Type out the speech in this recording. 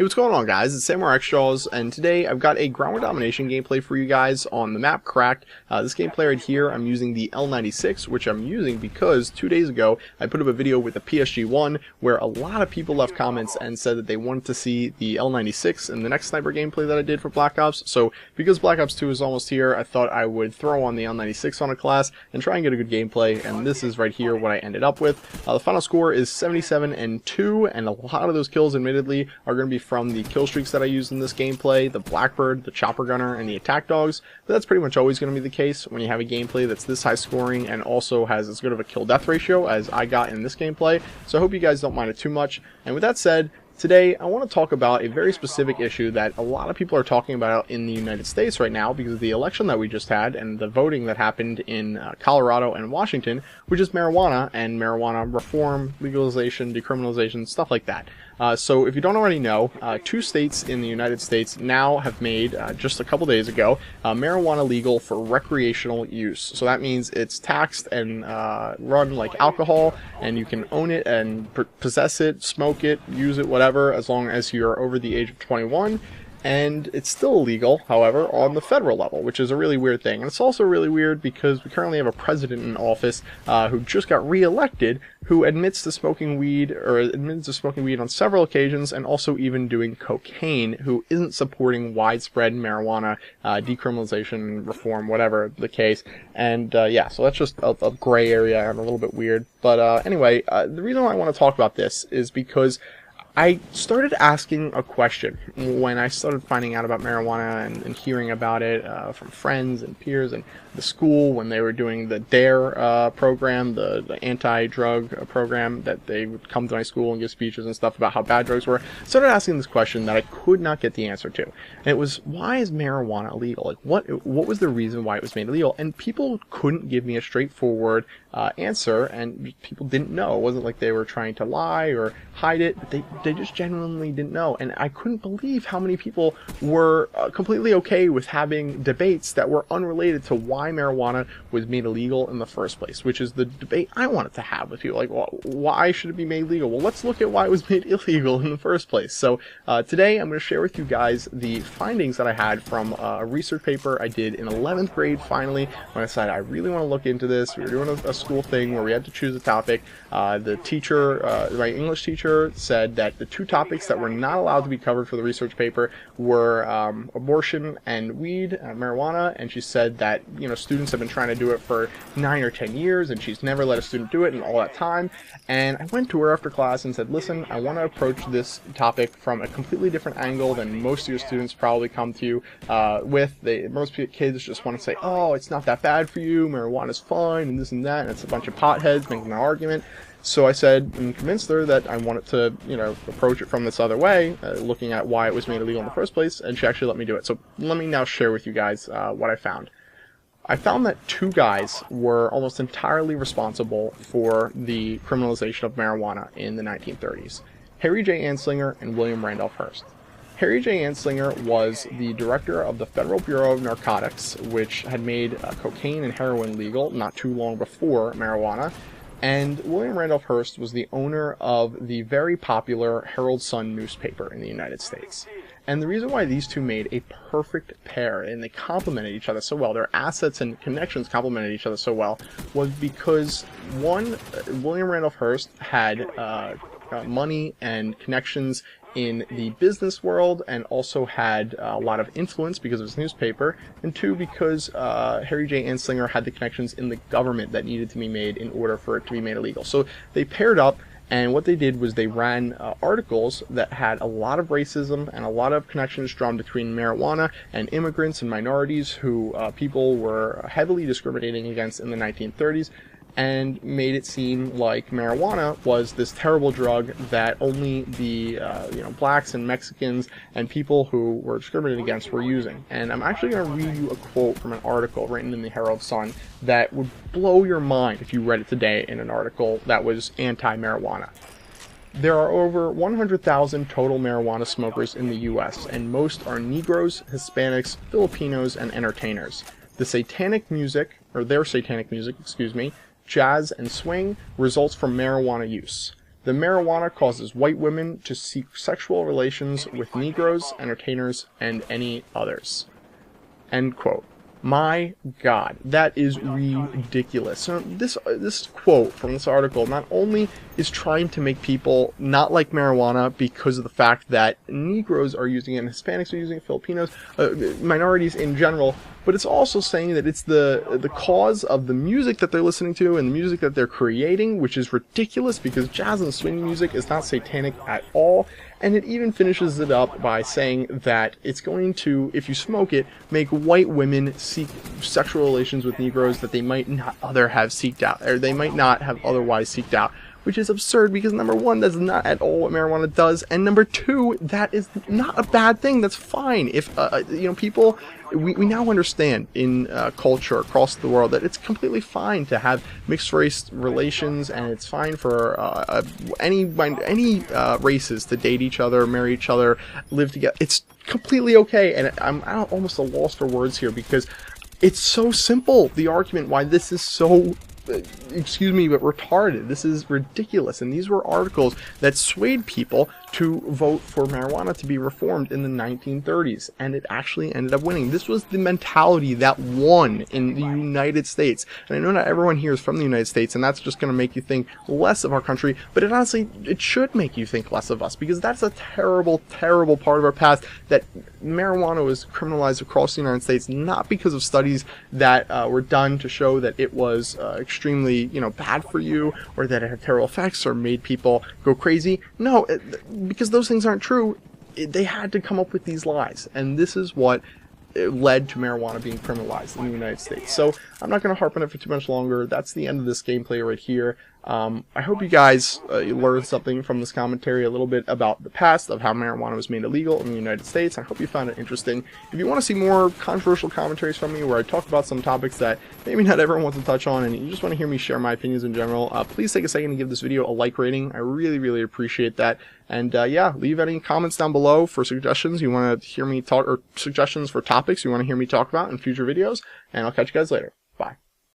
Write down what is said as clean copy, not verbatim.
Hey, what's going on, guys? It's xJawz, and today I've got a ground domination gameplay for you guys on the map Cracked. This gameplay right here, I'm using the L96, which I'm using because 2 days ago I put up a video with the PSG-1 where a lot of people left comments and said that they wanted to see the L96 in the next sniper gameplay that I did for Black Ops. So because Black Ops 2 is almost here, I thought I would throw on the L96 on a class and try and get a good gameplay, and this is right here what I ended up with. The final score is 77-2, and a lot of those kills admittedly are going to be from the kill streaks that I used in this gameplay, the Blackbird, the Chopper Gunner, and the Attack Dogs. But that's pretty much always going to be the case when you have a gameplay that's this high scoring and also has as good of a kill-death ratio as I got in this gameplay. So I hope you guys don't mind it too much. And with that said, today I want to talk about a very specific issue that a lot of people are talking about in the United States right now because of the election that we just had and the voting that happened in Colorado and Washington, which is marijuana and marijuana reform, legalization, decriminalization, stuff like that. So if you don't already know, 2 states in the United States now have made, just a couple days ago, marijuana legal for recreational use. So that means it's taxed and run like alcohol, and you can own it and possess it, smoke it, use it, whatever, as long as you're over the age of 21. And it's still illegal, however, on the federal level, which is a really weird thing. And it's also really weird because we currently have a president in office who just got re-elected, who admits to smoking weed on several occasions, and also even doing cocaine, who isn't supporting widespread marijuana decriminalization, reform, whatever the case. And yeah, so that's just a gray area and a little bit weird. But anyway, the reason why I want to talk about this is because I started asking a question when I started finding out about marijuana and hearing about it from friends and peers and the school when they were doing the DARE program, the anti-drug program, that they would come to my school and give speeches and stuff about how bad drugs were. I started asking this question that I could not get the answer to. And it was, why is marijuana illegal? Like, what was the reason why it was made illegal? And people couldn't give me a straightforward answer, and people didn't know. It wasn't like they were trying to lie or hide it, but they just genuinely didn't know. And I couldn't believe how many people were completely okay with having debates that were unrelated to why marijuana was made illegal in the first place, which is the debate I wanted to have with you. Like, well, why should it be made legal? Well, let's look at why it was made illegal in the first place. So today I'm going to share with you guys the findings that I had from a research paper I did in 11th grade finally, when I decided I really want to look into this. We were doing a school thing where we had to choose a topic. The teacher, my English teacher, said that the 2 topics that were not allowed to be covered for the research paper were abortion and weed, marijuana, and she said that, you know, students have been trying to do it for 9 or 10 years and she's never let a student do it in all that time. And I went to her after class and said, listen, I want to approach this topic from a completely different angle than most of your students probably come to you with. Most kids just want to say, oh, it's not that bad for you, marijuana's fine, and this and that, and it's a bunch of potheads making an argument. So I said and convinced her that I wanted to, you know, approach it from this other way, looking at why it was made illegal in the first place, and she actually let me do it. So let me now share with you guys what I found. I found that 2 guys were almost entirely responsible for the criminalization of marijuana in the 1930s. Harry J. Anslinger and William Randolph Hearst. Harry J. Anslinger was the director of the Federal Bureau of Narcotics, which had made cocaine and heroin legal not too long before marijuana. And William Randolph Hearst was the owner of the very popular Herald-Sun newspaper in the United States. And the reason why these 2 made a perfect pair, and they complemented each other so well, their assets and connections complemented each other so well, was because, one, William Randolph Hearst had money and connections in the business world and also had a lot of influence because of his newspaper, and 2, because Harry J. Anslinger had the connections in the government that needed to be made in order for it to be made illegal. So they paired up, and what they did was they ran articles that had a lot of racism and a lot of connections drawn between marijuana and immigrants and minorities who people were heavily discriminating against in the 1930s, and made it seem like marijuana was this terrible drug that only the blacks and Mexicans and people who were discriminated against were using. And I'm actually going to read you a quote from an article written in the Herald-Sun that would blow your mind if you read it today in an article that was anti-marijuana. There are over 100,000 total marijuana smokers in the U.S., and most are Negroes, Hispanics, Filipinos, and entertainers. Their satanic music, jazz and swing, results from marijuana use. The marijuana causes white women to seek sexual relations with Negroes, entertainers, and any others. End quote. My God, that is ridiculous. So this quote from this article not only is trying to make people not like marijuana because of the fact that Negroes are using it, and Hispanics are using it, Filipinos, minorities in general, but it's also saying that it's the cause of the music that they're listening to and the music that they're creating, which is ridiculous because jazz and swing music is not satanic at all. And it even finishes it up by saying that it's going to, if you smoke it, make white women seek sexual relations with Negroes that they might not have seeked out, or they might not have otherwise seeked out. Which is absurd because number one, that's not at all what marijuana does, and number two, that is not a bad thing. That's fine. If people, we now understand in culture across the world that it's completely fine to have mixed race relations, and it's fine for any races to date each other, marry each other, live together. It's completely okay, and I'm almost at a loss for words here because it's so simple. The argument why this is so, excuse me, but retarded. This is ridiculous. And these were articles that swayed people to vote for marijuana to be reformed in the 1930s. And it actually ended up winning. This was the mentality that won in the United States. And I know not everyone here is from the United States, and that's just going to make you think less of our country. But it should make you think less of us, because that's a terrible, terrible part of our past, that marijuana was criminalized across the United States, not because of studies that were done to show that it was extremely, bad for you, or that it had terrible effects or made people go crazy. No, because those things aren't true. They had to come up with these lies, and this is what led to marijuana being criminalized in the United States. So I'm not going to harp on it for too much longer. That's the end of this gameplay right here. I hope you guys learned something from this commentary, a little bit about the past of how marijuana was made illegal in the United States. I hope you found it interesting. If you want to see more controversial commentaries from me where I talk about some topics that maybe not everyone wants to touch on, and you just want to hear me share my opinions in general, please take a second to give this video a like rating. I really, really appreciate that. And yeah, leave any comments down below for suggestions you want to hear me talk, or suggestions for topics you want to hear me talk about in future videos. And I'll catch you guys later. Bye.